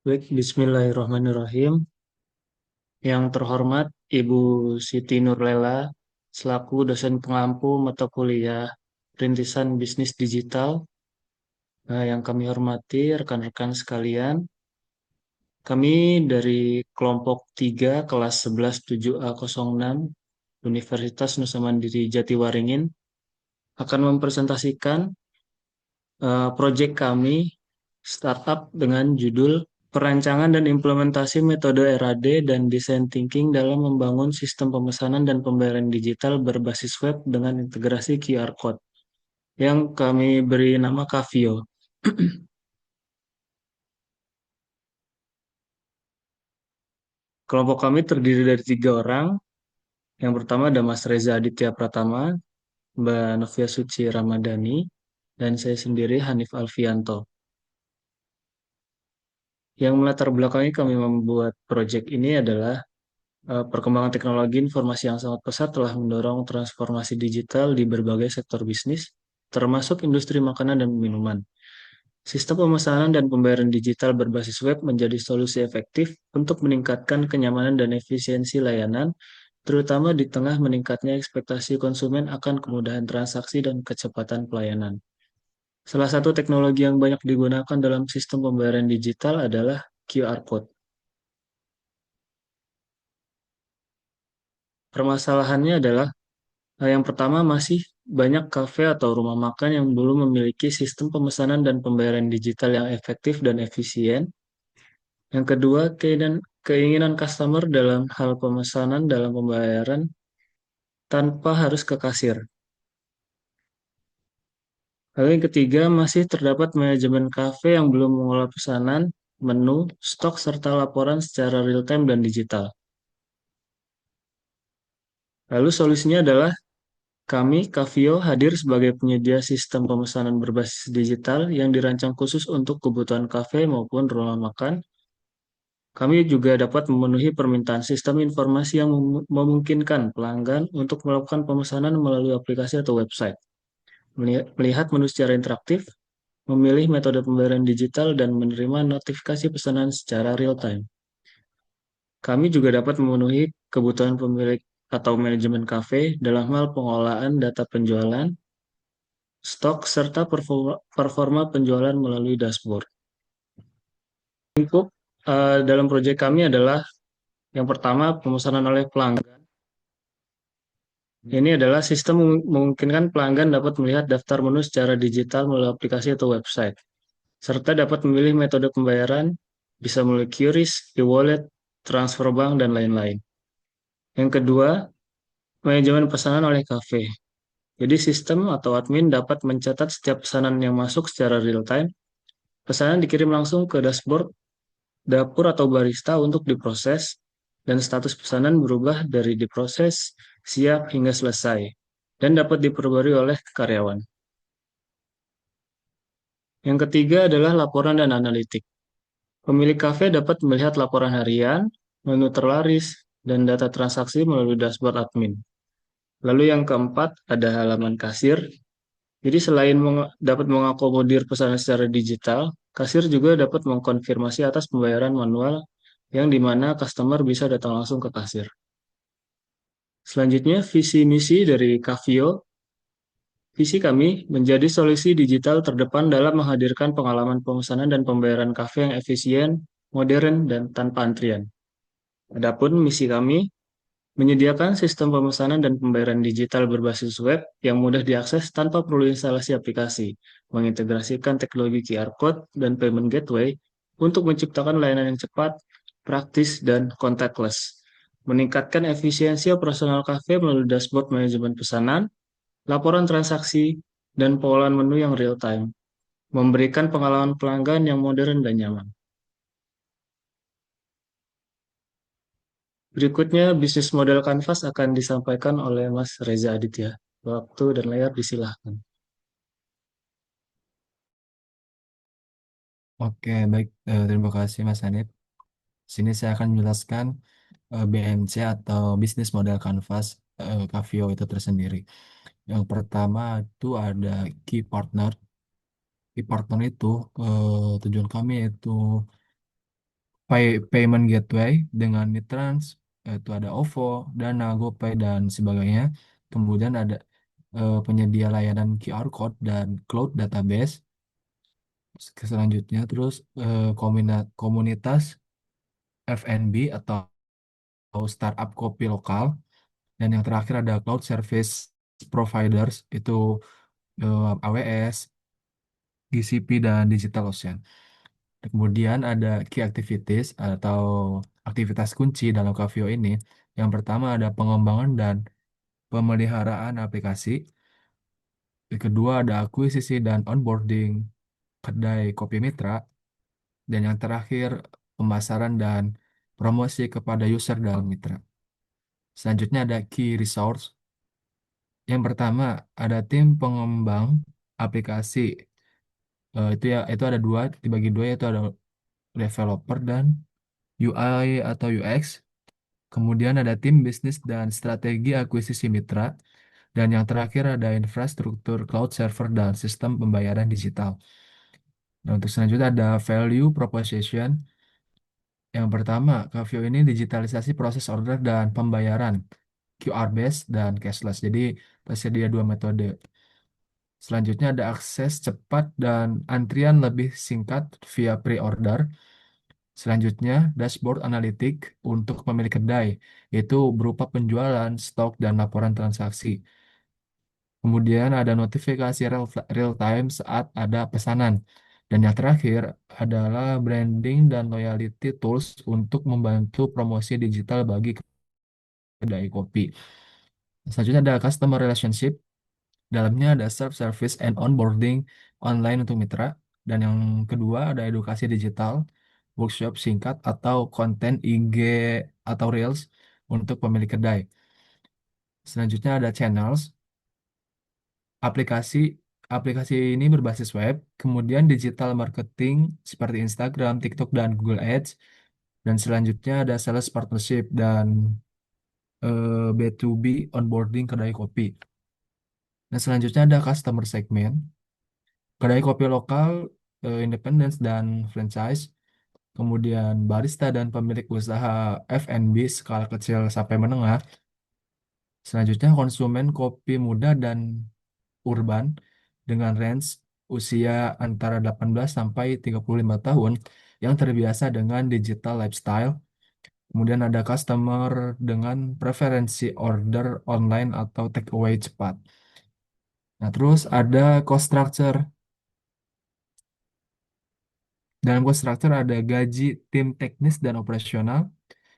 Baik, Bismillahirrahmanirrahim. Yang terhormat Ibu Siti Nurlela, selaku dosen pengampu mata kuliah Perintisan Bisnis Digital. Yang kami hormati rekan-rekan sekalian, kami dari kelompok 3 kelas 11 7A06 Universitas Nusa Mandiri Jatiwaringin akan mempresentasikan proyek kami startup dengan judul Perancangan dan Implementasi Metode RAD dan Design Thinking dalam Membangun Sistem Pemesanan dan Pembayaran Digital Berbasis Web dengan Integrasi QR Code, yang kami beri nama Kavio. Kelompok kami terdiri dari 3 orang. Yang pertama ada Mas Reza Aditya Pratama, Mbak Novia Suci Ramadhani, dan saya sendiri Hanif Alfianto. Yang melatar belakangi kami membuat proyek ini adalah perkembangan teknologi informasi yang sangat pesat telah mendorong transformasi digital di berbagai sektor bisnis, termasuk industri makanan dan minuman. Sistem pemesanan dan pembayaran digital berbasis web menjadi solusi efektif untuk meningkatkan kenyamanan dan efisiensi layanan, terutama di tengah meningkatnya ekspektasi konsumen akan kemudahan transaksi dan kecepatan pelayanan. Salah satu teknologi yang banyak digunakan dalam sistem pembayaran digital adalah QR Code. Permasalahannya adalah yang pertama, masih banyak kafe atau rumah makan yang belum memiliki sistem pemesanan dan pembayaran digital yang efektif dan efisien. Yang kedua, keinginan customer dalam hal pemesanan dalam pembayaran tanpa harus ke kasir. Lalu yang ketiga, masih terdapat manajemen kafe yang belum mengolah pesanan, menu, stok, serta laporan secara real-time dan digital. Lalu solusinya adalah kami, Kavio, hadir sebagai penyedia sistem pemesanan berbasis digital yang dirancang khusus untuk kebutuhan kafe maupun rumah makan. Kami juga dapat memenuhi permintaan sistem informasi yang memungkinkan pelanggan untuk melakukan pemesanan melalui aplikasi atau website, melihat menu secara interaktif, memilih metode pembayaran digital, dan menerima notifikasi pesanan secara real-time. Kami juga dapat memenuhi kebutuhan pemilik atau manajemen kafe dalam hal pengolahan data penjualan, stok, serta performa penjualan melalui dashboard. Lingkup dalam proyek kami adalah yang pertama, pemesanan oleh pelanggan. Ini adalah sistem memungkinkan pelanggan dapat melihat daftar menu secara digital melalui aplikasi atau website, serta dapat memilih metode pembayaran, bisa melalui QRIS, e-wallet, transfer bank, dan lain-lain. Yang kedua, manajemen pesanan oleh kafe. Jadi sistem atau admin dapat mencatat setiap pesanan yang masuk secara real-time. Pesanan dikirim langsung ke dashboard dapur atau barista untuk diproses, dan status pesanan berubah dari diproses, siap, hingga selesai, dan dapat diperbarui oleh karyawan. Yang ketiga adalah laporan dan analitik. Pemilik kafe dapat melihat laporan harian, menu terlaris, dan data transaksi melalui dashboard admin. Lalu yang keempat ada halaman kasir. Jadi selain dapat mengakomodir pesanan secara digital, kasir juga dapat mengkonfirmasi atas pembayaran manual yang dimana customer bisa datang langsung ke kasir. Selanjutnya, visi misi dari Kavio. Visi kami menjadi solusi digital terdepan dalam menghadirkan pengalaman pemesanan dan pembayaran kafe yang efisien, modern, dan tanpa antrian. Adapun misi kami menyediakan sistem pemesanan dan pembayaran digital berbasis web yang mudah diakses tanpa perlu instalasi aplikasi, mengintegrasikan teknologi QR Code dan payment gateway untuk menciptakan layanan yang cepat, praktis, dan contactless, meningkatkan efisiensi operasional kafe melalui dashboard manajemen pesanan, laporan transaksi, dan pengolahan menu yang real-time, memberikan pengalaman pelanggan yang modern dan nyaman. Berikutnya, bisnis model Canvas akan disampaikan oleh Mas Reza Aditya. Waktu dan layar disilahkan. Oke, baik. Terima kasih Mas Hanif. Sini saya akan menjelaskan BMC atau Business Model Canvas Cavio itu tersendiri. Yang pertama itu ada key partner. Key partner itu tujuan kami itu payment gateway dengan Mitrans, itu ada OVO, Dana, GoPay, dan sebagainya. Kemudian ada penyedia layanan QR Code dan cloud database. Selanjutnya terus komunitas F&B atau startup kopi lokal. Dan yang terakhir ada cloud service providers, itu AWS, GCP, dan DigitalOcean. Kemudian ada key activities atau aktivitas kunci dalam Kavio ini. Yang pertama ada pengembangan dan pemeliharaan aplikasi. Yang kedua ada akuisisi dan onboarding kedai kopi mitra. Dan yang terakhir pemasaran dan promosi kepada user dalam mitra. Selanjutnya ada key resource. Yang pertama ada tim pengembang aplikasi. Itu ada dua, dibagi dua, yaitu ada developer dan UI atau UX. Kemudian ada tim bisnis dan strategi akuisisi mitra. Dan yang terakhir ada infrastruktur cloud server dan sistem pembayaran digital. Nah, untuk selanjutnya ada value proposition. Yang pertama, Kavio ini digitalisasi proses order dan pembayaran QR based dan cashless. Jadi tersedia dua metode. Selanjutnya ada akses cepat dan antrian lebih singkat via pre-order. Selanjutnya, dashboard analitik untuk pemilik kedai, yaitu berupa penjualan, stok, dan laporan transaksi. Kemudian ada notifikasi real time saat ada pesanan. Dan yang terakhir adalah branding dan loyalty tools untuk membantu promosi digital bagi kedai kopi. Selanjutnya ada customer relationship. Dalamnya ada self-service and onboarding online untuk mitra. Dan yang kedua ada edukasi digital, workshop singkat atau konten IG atau Reels untuk pemilik kedai. Selanjutnya ada channels. Aplikasi aplikasi ini berbasis web, kemudian digital marketing seperti Instagram, TikTok, dan Google Ads. Dan selanjutnya ada sales partnership dan B2B onboarding kedai kopi. Dan selanjutnya ada customer segment, kedai kopi lokal, independence dan franchise, kemudian barista dan pemilik usaha F&B skala kecil sampai menengah. Selanjutnya konsumen kopi muda dan urban dengan range usia antara 18 sampai 35 tahun yang terbiasa dengan digital lifestyle. Kemudian ada customer dengan preferensi order online atau take away cepat. Nah, terus ada cost structure. Dalam cost structure ada gaji tim teknis dan operasional,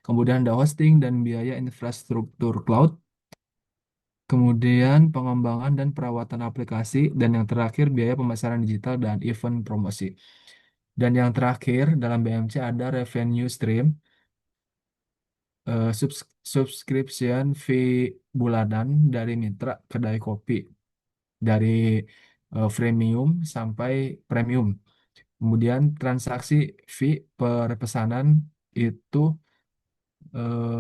kemudian ada hosting dan biaya infrastruktur cloud, kemudian pengembangan dan perawatan aplikasi, dan yang terakhir biaya pemasaran digital dan event promosi. Dan yang terakhir dalam BMC ada revenue stream, subscription fee bulanan dari mitra kedai kopi dari freemium sampai premium. Kemudian transaksi fee per pesanan itu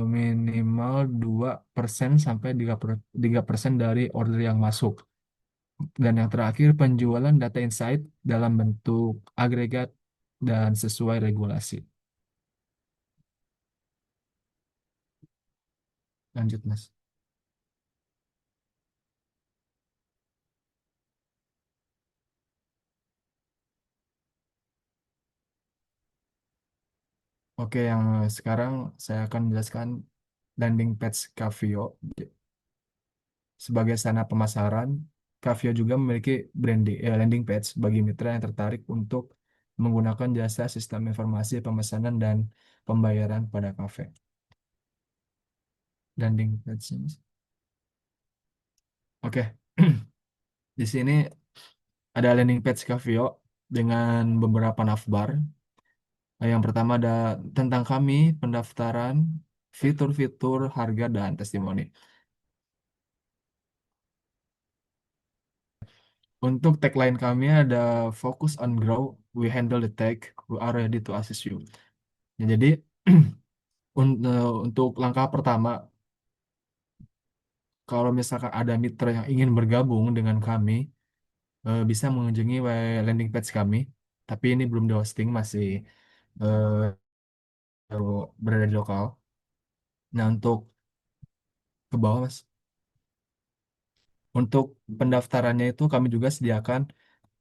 minimal 2% sampai 3% dari order yang masuk. Dan yang terakhir penjualan data insight dalam bentuk agregat dan sesuai regulasi. Lanjut, Mas. Oke, yang sekarang saya akan menjelaskan landing page Kavio. Sebagai sarana pemasaran, Kavio juga memiliki landing page bagi mitra yang tertarik untuk menggunakan jasa sistem informasi pemesanan dan pembayaran pada kafe. Landing page. Oke, di sini ada landing page Kavio dengan beberapa navbar. Yang pertama ada tentang kami, pendaftaran, fitur-fitur, harga, dan testimoni. Untuk tagline kami ada focus on grow, we handle the tech, we are ready to assist you. Ya, jadi untuk langkah pertama, kalau misalkan ada mitra yang ingin bergabung dengan kami, bisa mengunjungi landing page kami. Tapi ini belum di hosting, masih berada di lokal. Nah, untuk ke bawah, Mas. Untuk pendaftarannya itu kami juga sediakan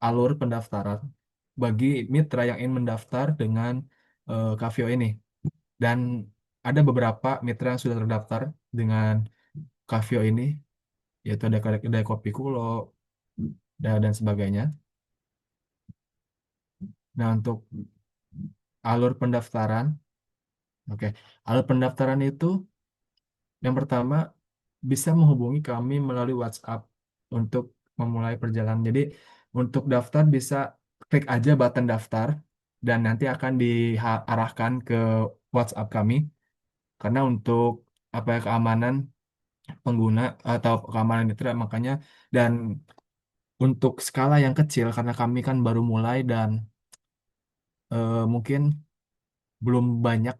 alur pendaftaran bagi mitra yang ingin mendaftar dengan Kavio ini. Dan ada beberapa mitra yang sudah terdaftar dengan Kavio ini, yaitu ada kedai kopi Kulo dan sebagainya. Nah, untuk alur pendaftaran, oke, alur pendaftaran itu yang pertama bisa menghubungi kami melalui WhatsApp untuk memulai perjalanan. Jadi untuk daftar bisa klik aja button daftar dan nanti akan diarahkan ke WhatsApp kami. Karena untuk apa ya, keamanan pengguna atau keamanan mitra makanya, dan untuk skala yang kecil karena kami kan baru mulai dan mungkin belum banyak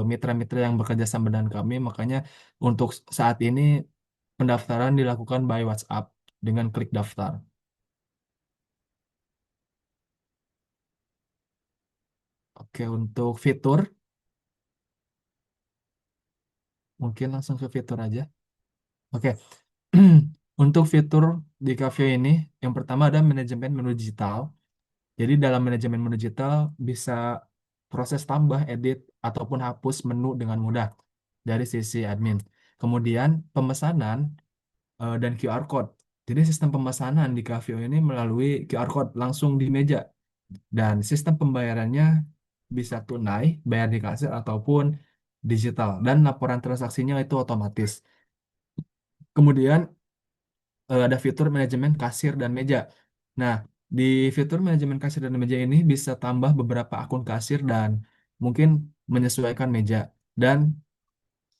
mitra-mitra yang bekerja sama dengan kami, makanya untuk saat ini pendaftaran dilakukan by WhatsApp dengan klik daftar. Oke, untuk fitur mungkin langsung ke fitur aja. Oke, untuk fitur di Cafe ini yang pertama ada manajemen menu digital. Jadi dalam manajemen menu digital bisa proses tambah, edit, ataupun hapus menu dengan mudah dari sisi admin. Kemudian pemesanan dan QR code. Jadi sistem pemesanan di Cavio ini melalui QR code langsung di meja, dan sistem pembayarannya bisa tunai, bayar di kasir ataupun digital, dan laporan transaksinya itu otomatis. Kemudian ada fitur manajemen kasir dan meja. Nah, di fitur manajemen kasir dan meja ini bisa tambah beberapa akun kasir dan mungkin menyesuaikan meja. Dan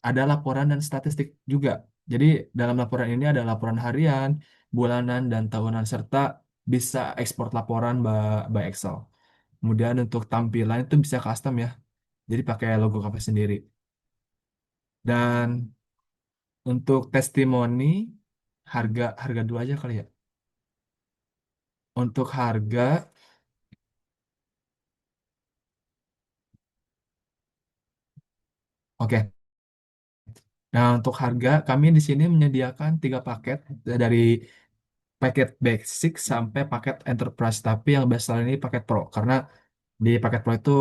ada laporan dan statistik juga. Jadi dalam laporan ini ada laporan harian, bulanan, dan tahunan serta bisa ekspor laporan by Excel. Kemudian untuk tampilan itu bisa custom ya. Jadi pakai logo kafe sendiri. Dan untuk testimoni harga harga dua aja kali ya. Untuk harga, oke. Nah, untuk harga kami di sini menyediakan tiga paket dari paket basic sampai paket enterprise. Tapi yang best seller ini paket pro karena di paket pro itu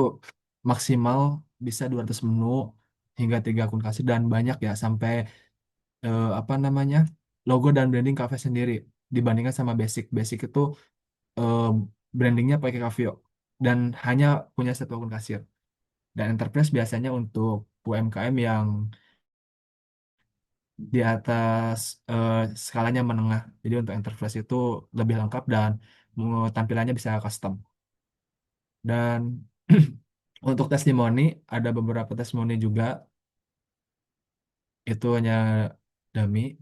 maksimal bisa 200 menu hingga 3 akun kasir dan banyak ya sampai apa namanya, logo dan branding cafe sendiri dibandingkan sama basic. Basic itu eh, brandingnya pakai Cavio dan hanya punya satu akun kasir. Dan enterprise biasanya untuk UMKM yang di atas skalanya menengah. Jadi untuk enterprise itu lebih lengkap dan tampilannya bisa custom. Dan untuk testimoni ada beberapa testimoni juga, itu hanya dummy.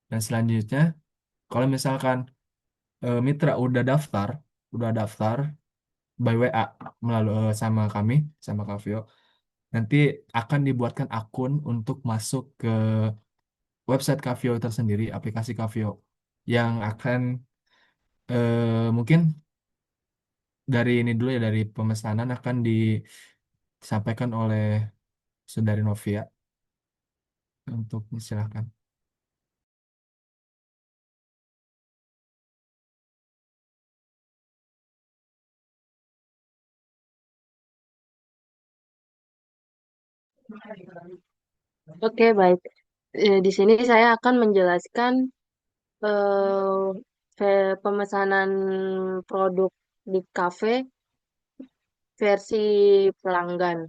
Dan selanjutnya kalau misalkan mitra udah daftar by WA melalui sama kami, sama Kavio, nanti akan dibuatkan akun untuk masuk ke website Kavio tersendiri, aplikasi Kavio yang akan mungkin dari ini dulu ya, dari pemesanan akan disampaikan oleh Saudari Novia untuk silakan. Oke, baik. Di sini saya akan menjelaskan pemesanan produk di kafe versi pelanggan.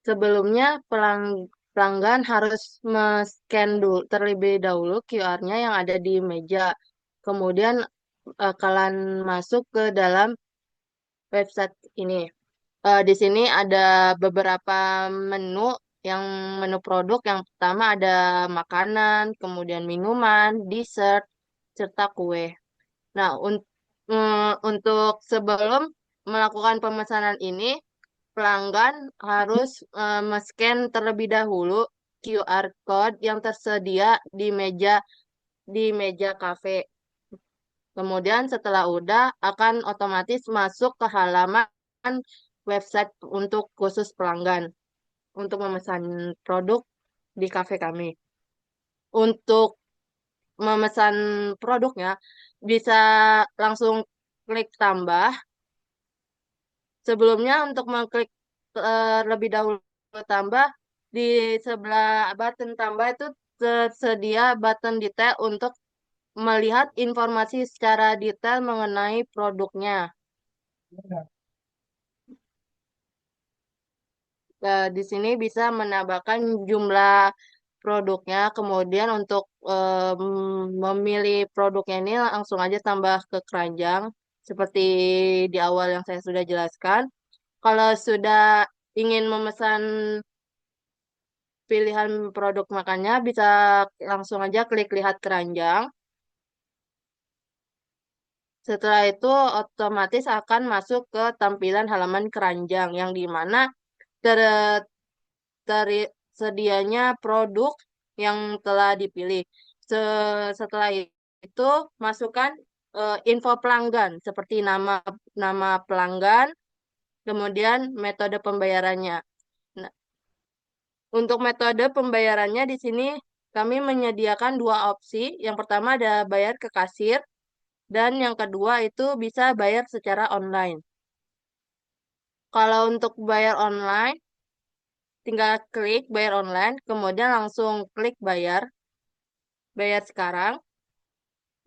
Sebelumnya pelanggan harus men-scan dulu terlebih dahulu QR-nya yang ada di meja. Kemudian kalian masuk ke dalam website ini. Di sini ada beberapa menu, yang menu produk. Yang pertama ada makanan, kemudian minuman, dessert, serta kue. Nah, untuk sebelum melakukan pemesanan ini, pelanggan harus men-scan terlebih dahulu QR code yang tersedia di meja kafe. Kemudian setelah udah akan otomatis masuk ke halaman website untuk khusus pelanggan untuk memesan produk di kafe kami. Untuk memesan produknya bisa langsung klik tambah. Sebelumnya untuk mengklik terlebih dahulu tambah di sebelah button tambah itu tersedia button detail untuk melihat informasi secara detail mengenai produknya. Di sini bisa menambahkan jumlah produknya, kemudian untuk memilih produknya ini langsung aja tambah ke keranjang, seperti di awal yang saya sudah jelaskan. Kalau sudah ingin memesan pilihan produk makannya, bisa langsung aja klik lihat keranjang. Setelah itu otomatis akan masuk ke tampilan halaman keranjang yang di mana ter tersedianya produk yang telah dipilih. Setelah itu masukkan info pelanggan seperti nama nama pelanggan, kemudian metode pembayarannya. Nah, untuk metode pembayarannya di sini kami menyediakan dua opsi. Yang pertama ada bayar ke kasir dan yang kedua itu bisa bayar secara online. Kalau untuk bayar online, tinggal klik bayar online, kemudian langsung klik bayar, bayar sekarang.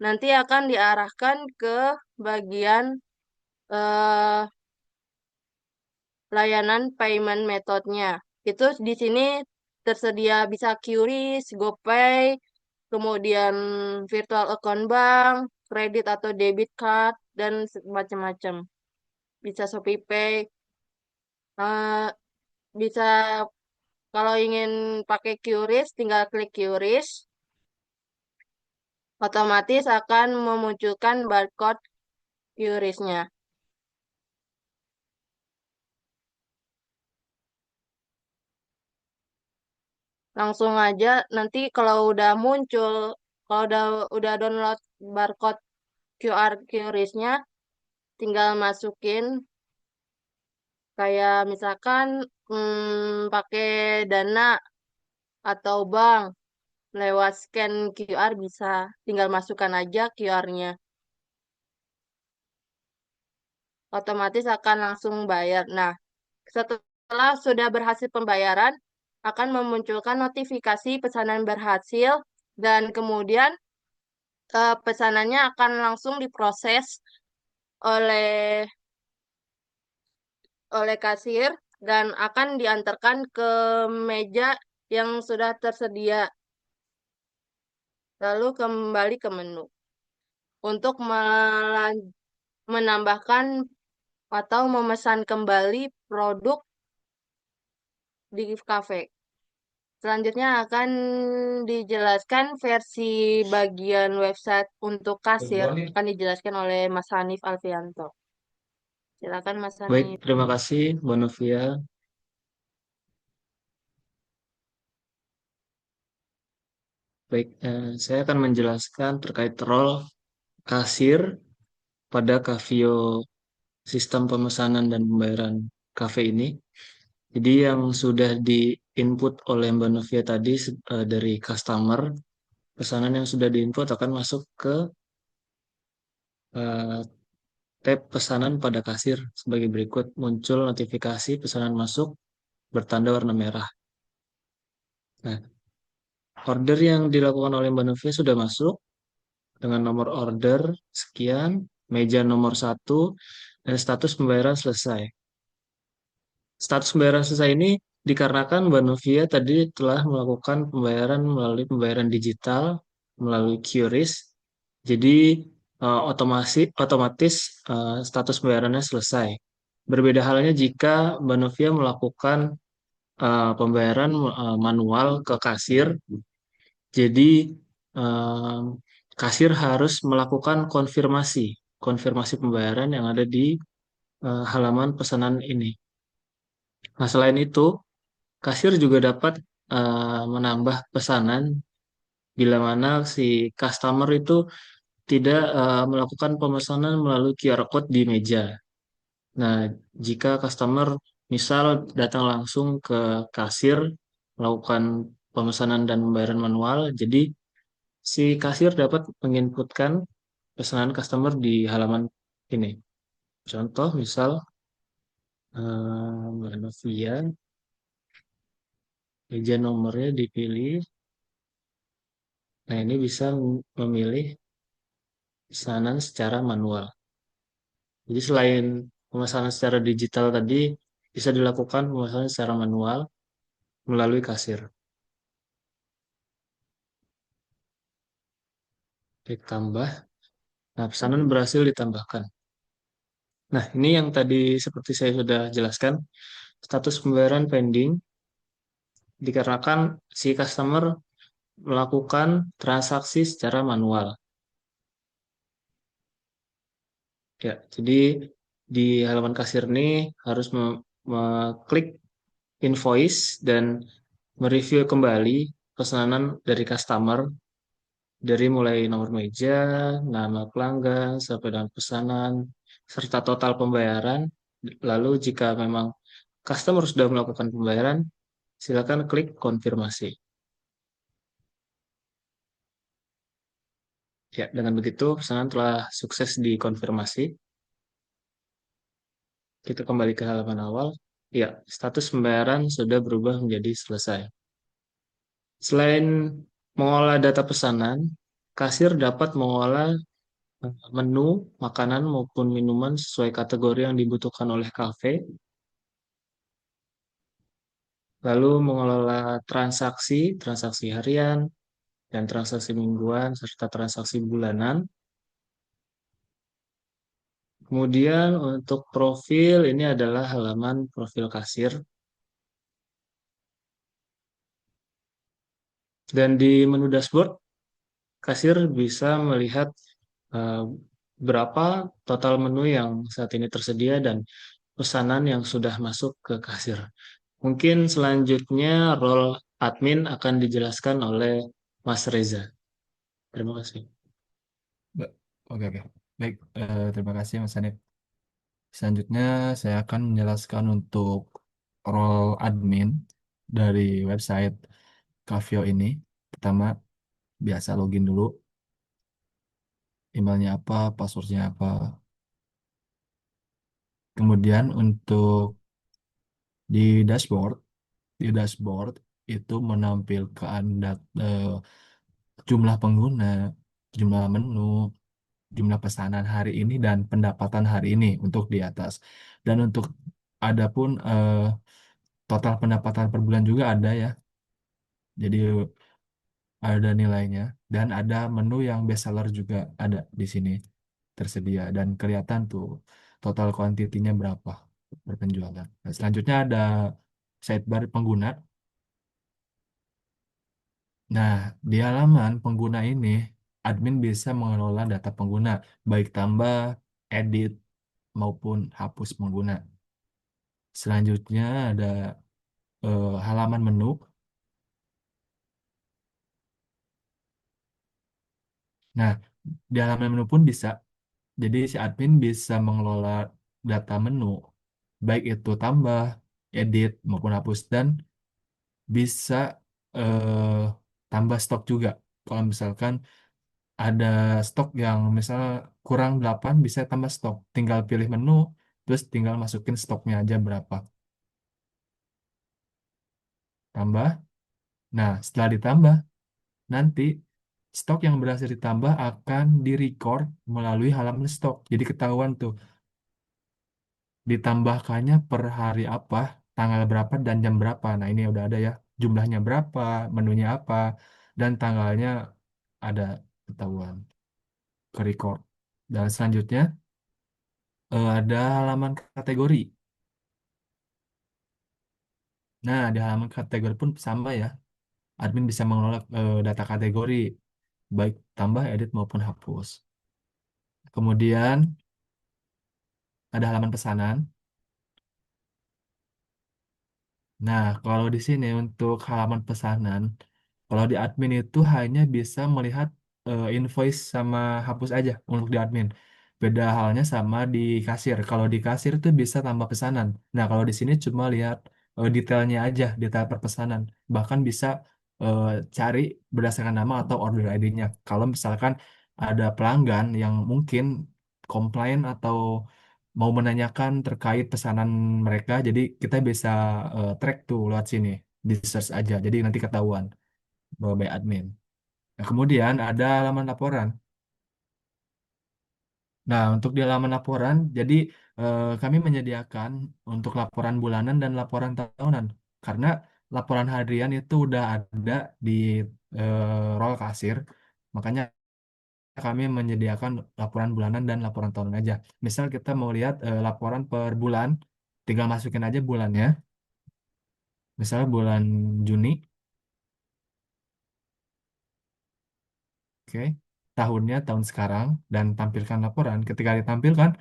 Nanti akan diarahkan ke bagian eh, layanan payment methodnya. Itu di sini tersedia bisa QRIS, GoPay, kemudian virtual account bank, kredit atau debit card, dan macam-macam. Bisa ShopeePay, eh, bisa kalau ingin pakai QRIS, tinggal klik QRIS, otomatis akan memunculkan barcode QRIS-nya. Langsung aja nanti kalau udah muncul, kalau udah download barcode QR QRIS-nya, tinggal masukin kayak misalkan pakai Dana atau bank lewat scan QR bisa, tinggal masukkan aja QR-nya. Otomatis akan langsung bayar. Nah, setelah sudah berhasil pembayaran, akan memunculkan notifikasi pesanan berhasil dan kemudian pesanannya akan langsung diproses oleh kasir dan akan diantarkan ke meja yang sudah tersedia. Lalu kembali ke menu untuk menambahkan atau memesan kembali produk di kafe. Selanjutnya akan dijelaskan versi bagian website untuk kasir akan dijelaskan oleh Mas Hanif Alfianto. Silakan Mas Baik, Hanif. terima kasih Mbak Novia. Baik, saya akan menjelaskan terkait role kasir pada Kavio sistem pemesanan dan pembayaran kafe ini. Jadi yang sudah di-input oleh Mbak Novia tadi dari customer, pesanan yang sudah di-input akan masuk ke eh, tab pesanan pada kasir sebagai berikut. Muncul notifikasi pesanan masuk bertanda warna merah. Nah, order yang dilakukan oleh Mbak Novia sudah masuk dengan nomor order sekian, meja nomor 1, dan status pembayaran selesai. Status pembayaran selesai ini dikarenakan Mbak Novia tadi telah melakukan pembayaran melalui pembayaran digital, melalui QRIS. Jadi otomatis status pembayarannya selesai. Berbeda halnya jika Mbak Novia melakukan pembayaran manual ke kasir. Jadi eh, kasir harus melakukan konfirmasi pembayaran yang ada di halaman pesanan ini. Nah, selain itu, kasir juga dapat menambah pesanan bila mana si customer itu tidak melakukan pemesanan melalui QR code di meja. Nah, jika customer misal datang langsung ke kasir melakukan pemesanan dan pembayaran manual, jadi si kasir dapat menginputkan pesanan customer di halaman ini. Contoh misal Mbak Novia, meja nomornya dipilih. Nah, ini bisa memilih pesanan secara manual. Jadi selain pemesanan secara digital tadi, bisa dilakukan pemesanan secara manual melalui kasir. Klik tambah. Nah, pesanan berhasil ditambahkan. Nah, ini yang tadi seperti saya sudah jelaskan, status pembayaran pending dikarenakan si customer melakukan transaksi secara manual. Ya, jadi di halaman kasir ini harus mengklik invoice dan mereview kembali pesanan dari customer dari mulai nomor meja, nama pelanggan, sampai dengan pesanan, serta total pembayaran. Lalu jika memang customer sudah melakukan pembayaran, silakan klik konfirmasi. Ya, dengan begitu pesanan telah sukses dikonfirmasi. Kita kembali ke halaman awal. Ya, status pembayaran sudah berubah menjadi selesai. Selain mengolah data pesanan, kasir dapat mengolah menu, makanan maupun minuman sesuai kategori yang dibutuhkan oleh kafe, lalu mengelola transaksi, transaksi harian, dan transaksi mingguan, serta transaksi bulanan. Kemudian untuk profil, ini adalah halaman profil kasir. Dan di menu dashboard, kasir bisa melihat eh, berapa total menu yang saat ini tersedia dan pesanan yang sudah masuk ke kasir. Mungkin selanjutnya role admin akan dijelaskan oleh Mas Reza. Terima kasih. Ba- Oke, oke. Baik, terima kasih Mas Hanif. Selanjutnya saya akan menjelaskan untuk role admin dari website Kavio ini. Pertama, biasa login dulu, emailnya apa, passwordnya apa. Kemudian untuk di dashboard, di dashboard itu menampilkan jumlah pengguna, jumlah menu, jumlah pesanan hari ini dan pendapatan hari ini untuk di atas. Dan untuk ada pun total pendapatan per bulan juga ada ya. Jadi ada nilainya dan ada menu yang best seller juga ada di sini tersedia dan kelihatan tuh total kuantitinya berapa berpenjualan. Nah, selanjutnya ada sidebar pengguna. Nah, di halaman pengguna ini admin bisa mengelola data pengguna baik tambah, edit maupun hapus pengguna. Selanjutnya ada halaman menu. Nah, di halaman menu pun bisa. Jadi si admin bisa mengelola data menu, baik itu tambah, edit, maupun hapus, dan bisa eh, tambah stok juga. Kalau misalkan ada stok yang misal kurang 8, bisa tambah stok. Tinggal pilih menu, terus tinggal masukin stoknya aja berapa. Tambah. Nah, setelah ditambah, nanti stok yang berhasil ditambah akan di-record melalui halaman stok. Jadi ketahuan tuh ditambahkannya per hari apa, tanggal berapa, dan jam berapa. Nah, ini udah ada ya. Jumlahnya berapa, menunya apa, dan tanggalnya ada ketahuan ke record. Dan selanjutnya ada halaman kategori. Nah, di halaman kategori pun sama ya. Admin bisa mengelola data kategori, baik tambah, edit, maupun hapus. Kemudian ada halaman pesanan. Nah, kalau di sini untuk halaman pesanan, kalau di admin itu hanya bisa melihat invoice sama hapus aja untuk di admin. Beda halnya sama di kasir. Kalau di kasir itu bisa tambah pesanan. Nah, kalau di sini cuma lihat detailnya aja, detail per pesanan. Bahkan bisa eh, cari berdasarkan nama atau order ID-nya. Kalau misalkan ada pelanggan yang mungkin komplain atau mau menanyakan terkait pesanan mereka, jadi kita bisa track tuh lewat sini, di search aja. Jadi nanti ketahuan by admin. Nah, kemudian ada halaman laporan. Nah, untuk di halaman laporan, jadi kami menyediakan untuk laporan bulanan dan laporan tahunan. Karena laporan harian itu udah ada di role kasir, makanya kami menyediakan laporan bulanan dan laporan tahunan aja. Misal kita mau lihat laporan per bulan, tinggal masukin aja bulannya. Misalnya bulan Juni, oke, tahunnya tahun sekarang, dan tampilkan laporan. Ketika ditampilkan,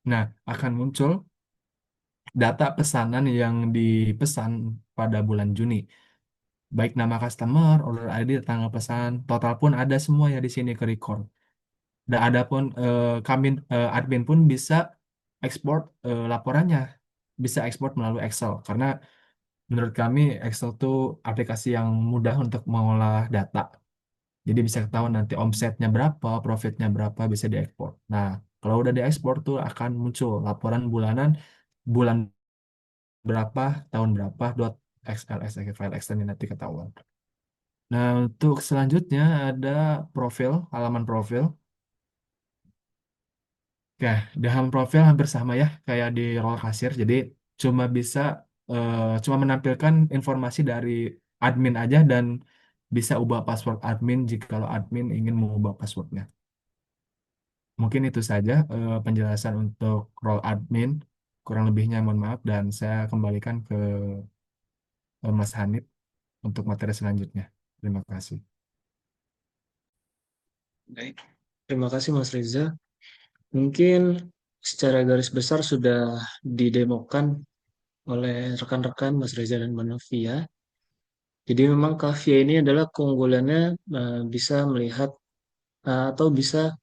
nah akan muncul data pesanan yang dipesan pada bulan Juni. Baik nama customer, order ID, tanggal pesan, total pun ada semua ya di sini ke record. Dan ada pun kami admin pun bisa ekspor laporannya, bisa ekspor melalui Excel karena menurut kami Excel itu aplikasi yang mudah untuk mengolah data. Jadi bisa ketahuan nanti omsetnya berapa, profitnya berapa bisa diekspor. Nah, kalau udah diekspor tuh akan muncul laporan bulanan, bulan berapa, tahun berapa, .xls file extended nanti ketahuan. Nah, untuk selanjutnya ada profil, halaman profil. Oke, di halaman profil hampir sama ya, kayak di role kasir. Jadi cuma menampilkan informasi dari admin aja dan bisa ubah password admin jika kalau admin ingin mengubah passwordnya. Mungkin itu saja penjelasan untuk role admin. Kurang lebihnya mohon maaf dan saya kembalikan ke Mas Hanif untuk materi selanjutnya. Terima kasih. Baik. Terima kasih Mas Reza. Mungkin secara garis besar sudah didemokan oleh rekan-rekan Mas Reza dan Mbak Novia. Jadi memang Kavia ini adalah keunggulannya bisa melihat atau bisa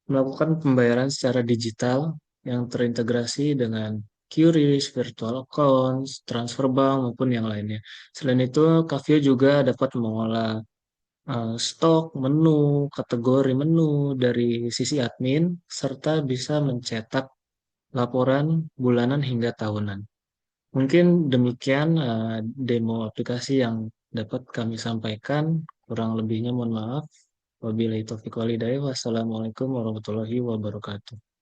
melakukan pembayaran secara digital yang terintegrasi dengan QRIS, virtual accounts, transfer bank maupun yang lainnya. Selain itu, Kavia juga dapat mengolah stok, menu, kategori menu dari sisi admin, serta bisa mencetak laporan bulanan hingga tahunan. Mungkin demikian demo aplikasi yang dapat kami sampaikan. Kurang lebihnya mohon maaf. Wabillahi taufiq walhidayah. Wassalamualaikum warahmatullahi wabarakatuh.